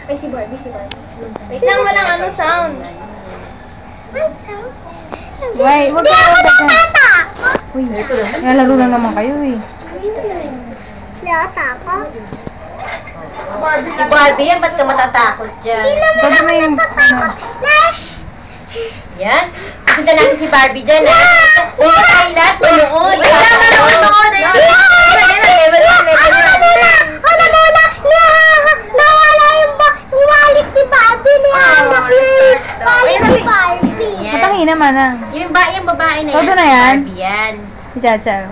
Ay, si Barbie. Wait lang, walang ano sound. Wait, wag ka na. Uy, nalaro na naman kayo eh. Lata ko? Si Barbie yan, ba't ka matatakot dyan? Sabi mo yung, Yan. Punta natin si Barbie dyan, ha? Punta tayo lahat, manood. Wait lang, manood. Level 1. Nawala yung wallet ni Barbie niya. Wallet ni Barbie. matahi naman ah. Yung babae na Todo na yan? Barbie yan. Si Chacha.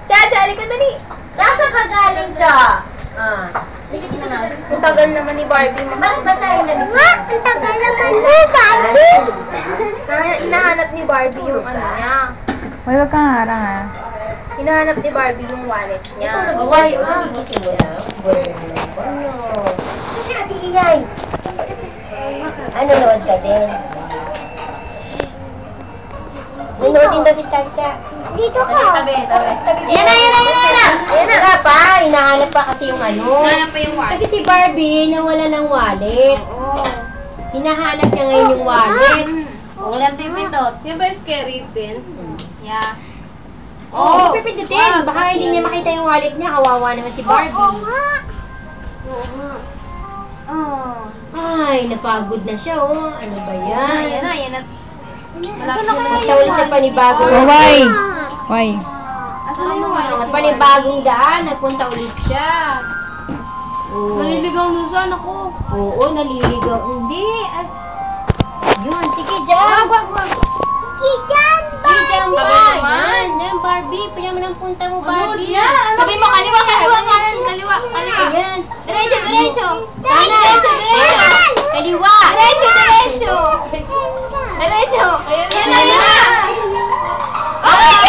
Chacha, halika dali. Chacha ka galing, Cha. Ang tagal naman ni Barbie. Bakit ba tayo na nito? Ang tagal naman ni Barbie. Hinahanap ni Barbie yung ano niya. Uy, wag kang harang ah. Hinahanap ni Barbie yung wallet niya. Why? Nagigising mo na? Kasi Ate Iyay. Ano, nood ka din? Nanood din ba si Chacha? Dito ka. Yan na! Yan na! Wala pa, hinahanap pa kasi yung ano. Hinahanap pa yung wallet. Kasi si Barbie nawala ng wallet. Oo. Hinahanap niya ngayon yung wallet. Walang pipindot. Yung ba yung scary pin? Yeah. Oo, pipindutin. Baka hindi niya makita yung wallet niya. Kawawa naman si Barbie. Oo nga. Ay, napagod na siya, oh. Ano ba yan? Yan na. Punta ulit sa panibagong... Oh, why? Why? Asan na yung wallet? Panibagong daan. Nagpunta ulit siya. Oo. Naliligaw na siya, naku. Oo, naliligaw. Hindi. Yun, sige, dyan. Wag. Kijan, Diyan ba? Tagal naman. Yan, Barbie. Pwede mo nang punta mo, Barbie. Sabi mo, kaliwa, kanan. Kaliwa. Ayan. Diretso. Kanan. Kaliwa. Diretso. Ayan na. Oh!